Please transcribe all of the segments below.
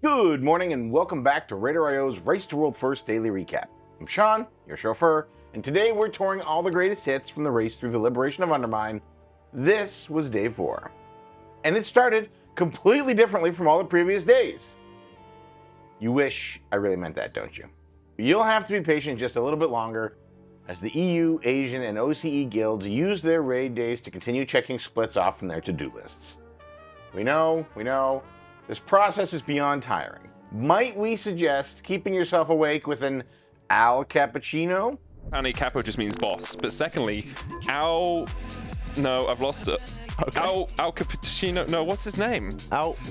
Good morning and welcome back to RaiderIO's Race to World First Daily Recap. I'm Sean, your chauffeur, and today we're touring all the greatest hits from the race through the liberation of Undermine. This was day 4. And it started completely differently from all the previous days. You wish I really meant that, don't you? You'll have to be patient just a little bit longer as the EU, Asian, and OCE guilds use their raid days to continue checking splits off from their to-do lists. We know. This process is beyond tiring. Might we suggest keeping yourself awake with an Al Cappuccino? Apparently capo just means boss, but secondly, no, I've lost it. Okay. Al Cappuccino, no, what's his name?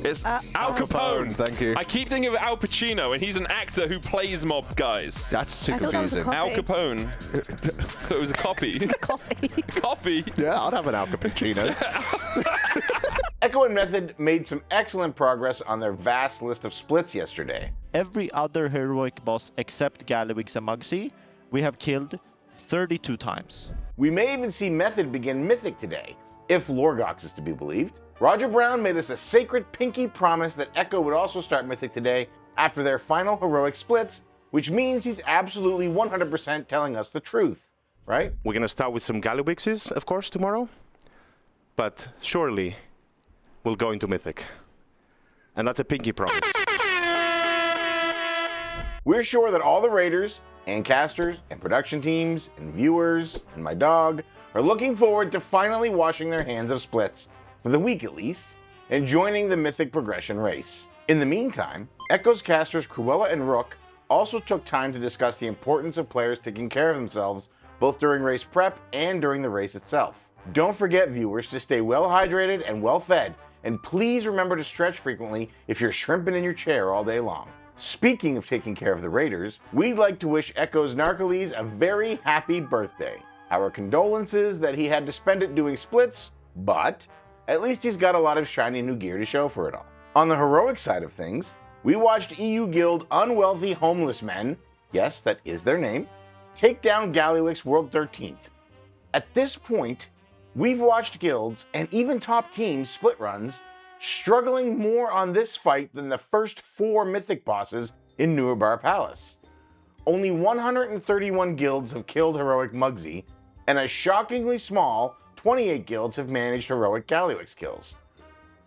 It's Al Capone. Thank you. I keep thinking of Al Pacino, and he's an actor who plays mob guys. That's too confusing. Al Capone. So it was a copy. Coffee. Yeah, I'd have an Al Cappuccino. Echo and Mythic made some excellent progress on their vast list of splits yesterday. Every other heroic boss except Gallywix and Mugsy, we have killed 32 times. We may even see Method begin Mythic today, if Lorgox is to be believed. Roger Brown made us a sacred pinky promise that Echo would also start Mythic today after their final heroic splits, which means he's absolutely 100% telling us the truth, right? We're gonna start with some Gallywixes, of course, tomorrow. But surely, we'll go into Mythic. And that's a pinky promise. We're sure that all the raiders, and casters, and production teams, and viewers, and my dog are looking forward to finally washing their hands of splits, for the week at least, and joining the Mythic progression race. In the meantime, Echo's casters Cruella and Rook also took time to discuss the importance of players taking care of themselves both during race prep and during the race itself. Don't forget, viewers, to stay well hydrated and well fed, and please remember to stretch frequently if you're shrimping in your chair all day long. Speaking of taking care of the raiders, we'd like to wish Echo's Narcoles a very happy birthday. Our condolences that he had to spend it doing splits, but at least he's got a lot of shiny new gear to show for it all. On the heroic side of things, we watched EU Guild Unwealthy Homeless Men, yes, that is their name, take down Gallywix World 13th. At this point, we've watched guilds and even top teams split runs struggling more on this fight than the first 4 Mythic bosses in Nuabar Palace. Only 131 guilds have killed heroic Mugsy, and a shockingly small 28 guilds have managed heroic Gallywix kills.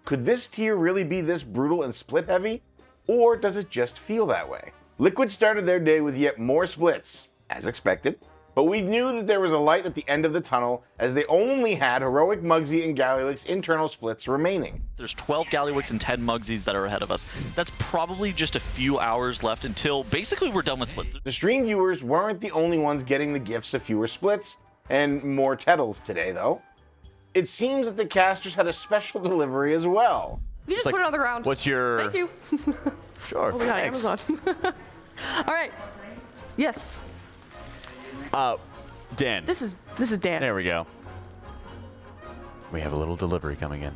Could this tier really be this brutal and split heavy, or does it just feel that way? Liquid started their day with yet more splits, as expected, but we knew that there was a light at the end of the tunnel as they only had heroic Mugsy and Gallywix internal splits remaining. There's 12 Gallywix and 10 Mugsies that are ahead of us. That's probably just a few hours left until basically we're done with splits. The stream viewers weren't the only ones getting the gifts of fewer splits and more Tettles today, though. It seems that the casters had a special delivery as well. You just put it on the ground. What's your... Thank you. Sure. Oh my God, Thanks. Amazon. All right. Yes. Dan. This is Dan. There we go. We have a little delivery coming in.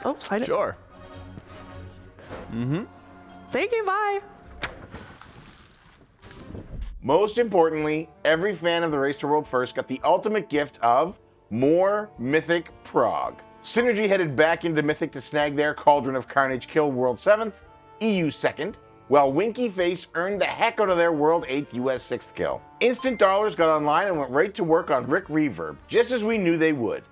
Oh, sign it. Sure. Thank you. Bye. Most importantly, every fan of the Race to World First got the ultimate gift of more Mythic prog. Synergy headed back into Mythic to snag their Cauldron of Carnage kill World 7th, EU 2nd, while Winky Face earned the heck out of their World 8th US 6th kill. Instant Dollars got online and went right to work on Rik Reverb, just as we knew they would.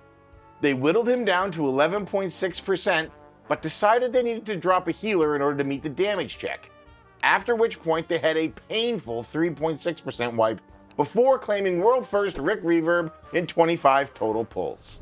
They whittled him down to 11.6%, but decided they needed to drop a healer in order to meet the damage check, after which point they had a painful 3.6% wipe before claiming world first Rik Reverb in 25 total pulls.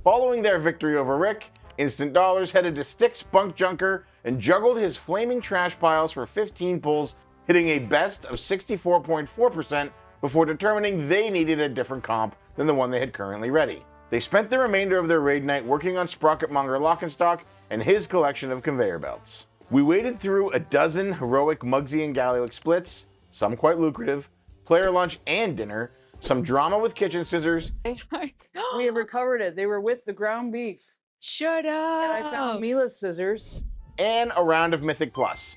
Following their victory over Rik, Instant Dollars headed to Styx Bunk Junker and juggled his flaming trash piles for 15 pulls, hitting a best of 64.4% before determining they needed a different comp than the one they had currently ready. They spent the remainder of their raid night working on Sprocketmonger Lockenstock and his collection of conveyor belts. We waded through a dozen heroic Mugsy and Gallywix splits, some quite lucrative, player lunch and dinner, some drama with kitchen scissors. We have recovered it. They were with the ground beef. Shut up! And I found Mila's scissors. And a round of Mythic Plus.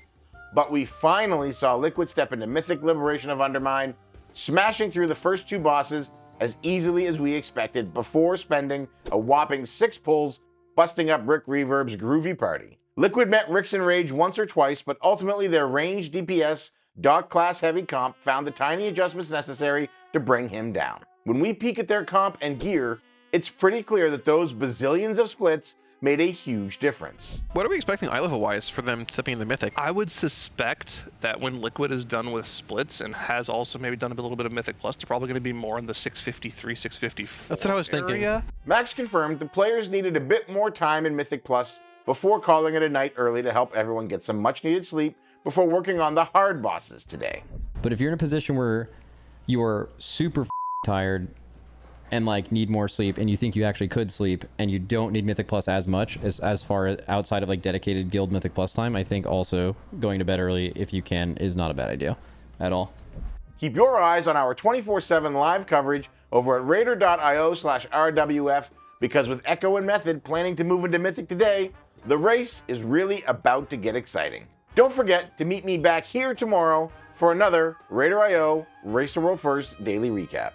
But we finally saw Liquid step into Mythic Liberation of Undermine, smashing through the first 2 bosses as easily as we expected before spending a whopping 6 pulls busting up Rik Reverb's groovy party. Liquid met Rik's Enrage once or twice, but ultimately their range DPS dot class heavy comp found the tiny adjustments necessary to bring him down. When we peek at their comp and gear, it's pretty clear that those bazillions of splits made a huge difference. What are we expecting eye level wise for them stepping into Mythic? I would suspect that when Liquid is done with splits and has also maybe done a little bit of Mythic Plus, they're probably going to be more in the 653, 654 That's what I was thinking. area. Max confirmed the players needed a bit more time in Mythic Plus before calling it a night early to help everyone get some much needed sleep before working on the hard bosses today. But if you're in a position where you're super tired and like need more sleep and you think you actually could sleep and you don't need Mythic Plus as much as far outside of like dedicated guild Mythic Plus time, I think also going to bed early if you can is not a bad idea at all. Keep your eyes on our 24/7 live coverage over at RaiderIO/RWF because with Echo and Method planning to move into Mythic today, the race is really about to get exciting. Don't forget to meet me back here tomorrow for another RaiderIO Race to World First daily recap.